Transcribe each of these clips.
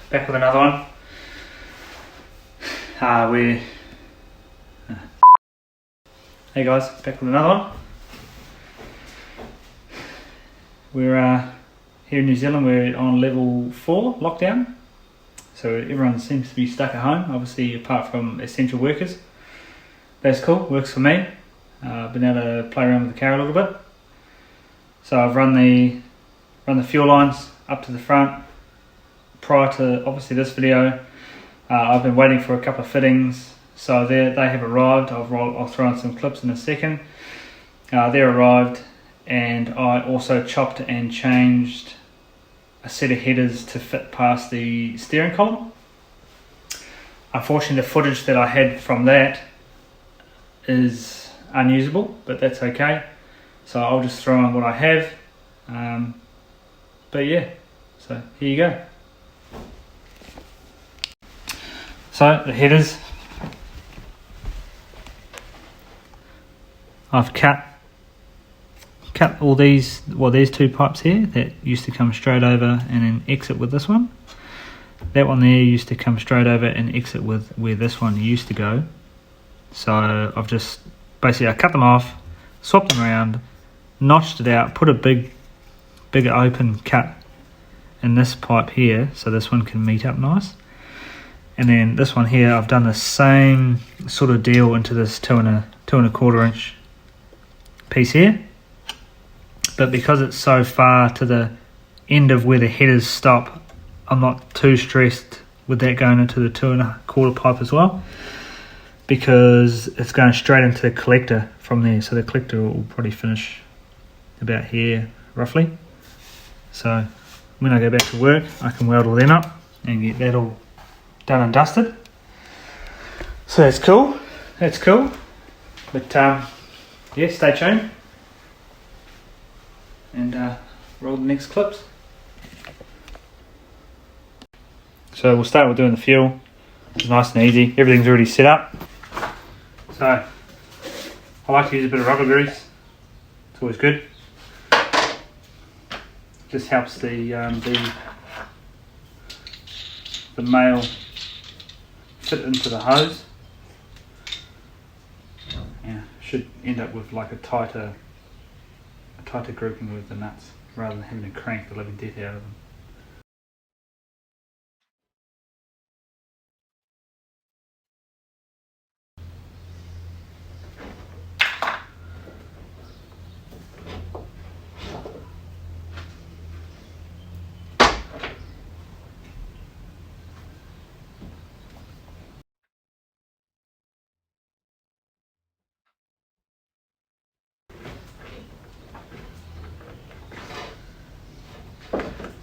back with another one. Hey guys, back with another one. We're here in New Zealand, we're on level 4 lockdown. So everyone seems to be stuck at home, obviously apart from essential workers. That's cool, works for me. Been able to play around with the car a little bit. So I've run the fuel lines up to the front. Prior to obviously this video, I've been waiting for a couple of fittings. So they have arrived. I'll throw in some clips in a second. They're arrived, and I also chopped and changed a set of headers to fit past the steering column. Unfortunately, the footage that I had from that is unusable, but that's okay. So I'll just throw in what I have. But yeah, so here you go. So the headers, I've cut all these, well, there's two pipes here that used to come straight over and then exit with this one. That one there used to come straight over and exit with where this one used to go. So I've just basically I cut them off, swapped them around, notched it out, put a bigger open cut in this pipe here so this one can meet up nice. And then this one here, I've done the same sort of deal into this 2 1/4 inch piece here. But because it's so far to the end of where the headers stop, I'm not too stressed with that going into the 2 1/4 pipe as well, because it's going straight into the collector from there. So the collector will probably finish about here roughly. So when I go back to work, I can weld all them up and get that all done and dusted. So that's cool. But yeah, stay tuned and roll the next clips. So we'll start with doing the fuel. It's nice and easy. Everything's already set up. So I like to use a bit of rubber grease. It's always good. Just helps the male fit into the hose. Yeah, should end up with like a tighter grouping with the nuts, rather than having to crank the living death out of them.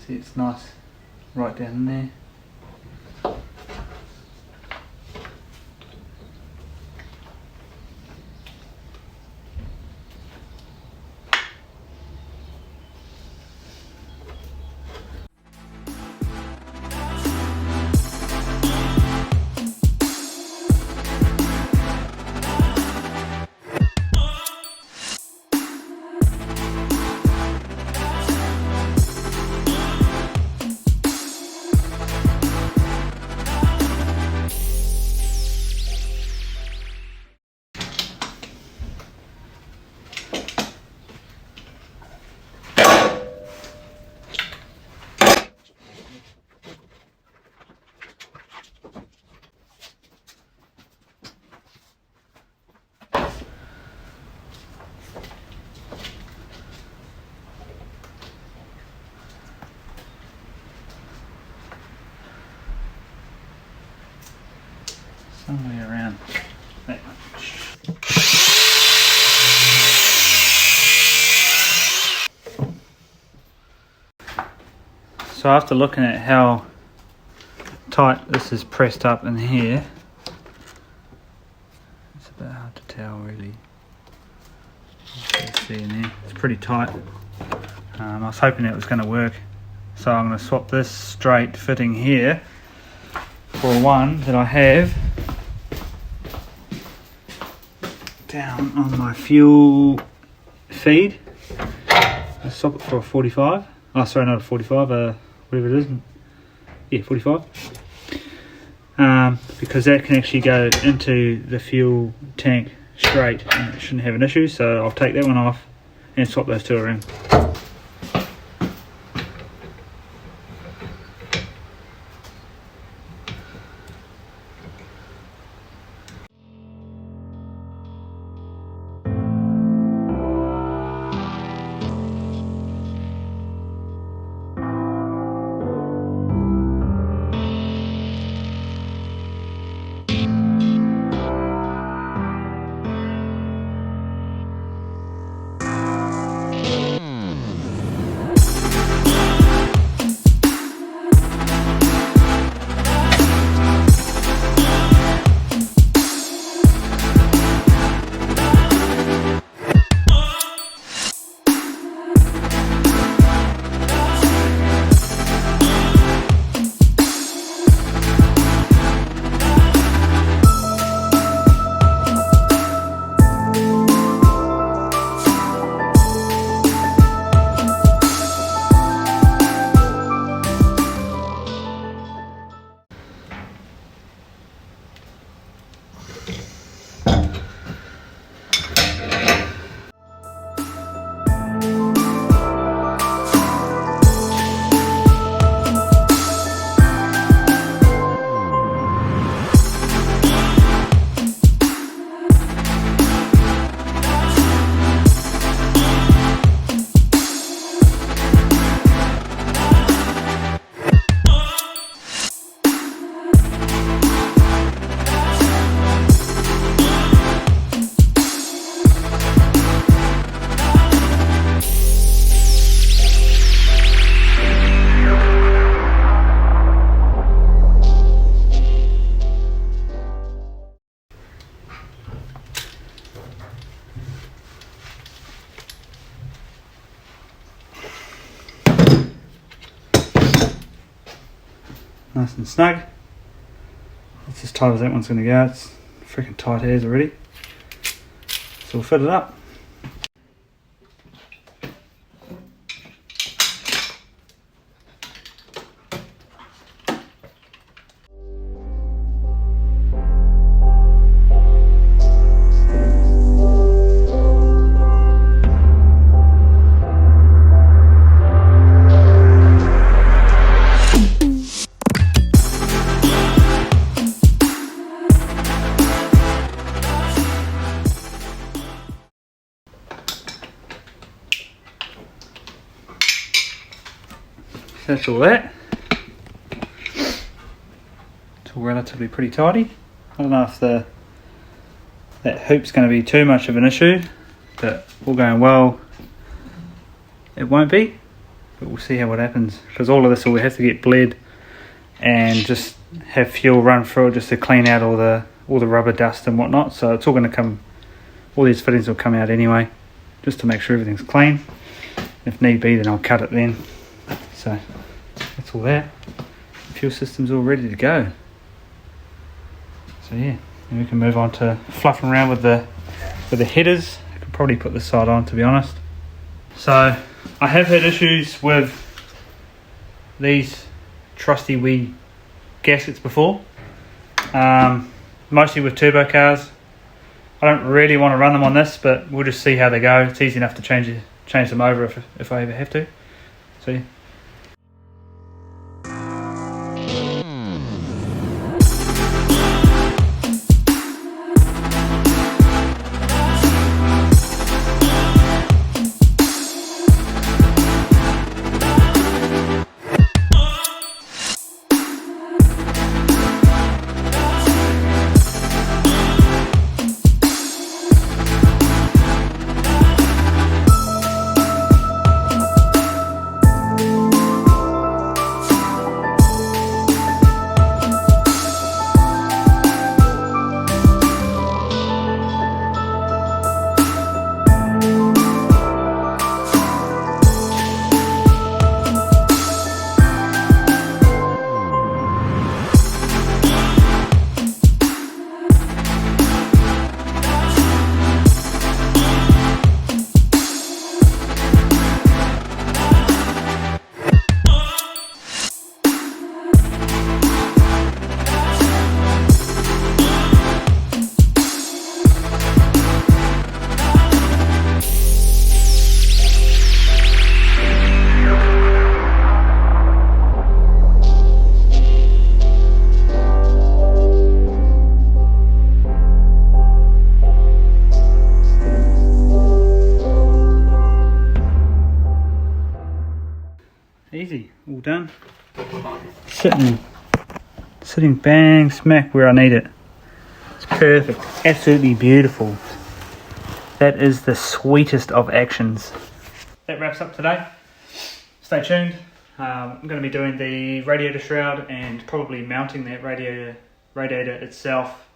See, it's nice right down in there. Somewhere around that much. So after looking at how tight this is pressed up in here, it's a bit hard to tell really. See in there, it's pretty tight. I was hoping that was going to work, so I'm going to swap this straight fitting here for one that I have down on my fuel feed. I'll swap it for a 45. Oh, sorry, not a 45, whatever it is. Yeah, 45. Because that can actually go into the fuel tank straight and it shouldn't have an issue. So I'll take that one off and swap those two around. Nice and snug. That's as tight as that one's going to go. It's freaking tight as already. So we'll fit it up. So that's all that. It's all relatively pretty tidy. I don't know if that hoop's going to be too much of an issue, but all going well, it won't be. But we'll see how it happens, because all of this will have to get bled and just have fuel run through it just to clean out all the rubber dust and whatnot. So it's all going to come, all these fittings will come out anyway, just to make sure everything's clean. If need be, then I'll cut it then. So that's all that. Fuel system's all ready to go. So yeah, then we can move on to fluffing around with the headers. I could probably put this side on, to be honest. So I have had issues with these trusty wee gaskets before, mostly with turbo cars. I don't really want to run them on this, but we'll just see how they go. It's easy enough to change them over if I ever have to. So yeah. done. Sitting bang smack where I need it. It's perfect, absolutely beautiful. That is the sweetest of actions. That wraps up today. Stay tuned. I'm going to be doing the radiator shroud and probably mounting that radiator itself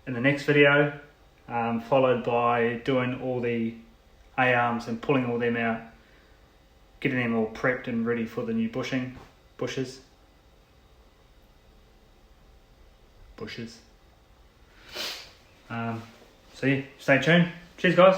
in the next video, followed by doing all the A-arms and pulling all them out, getting them all prepped and ready for the new bushes. So yeah, stay tuned. Cheers guys.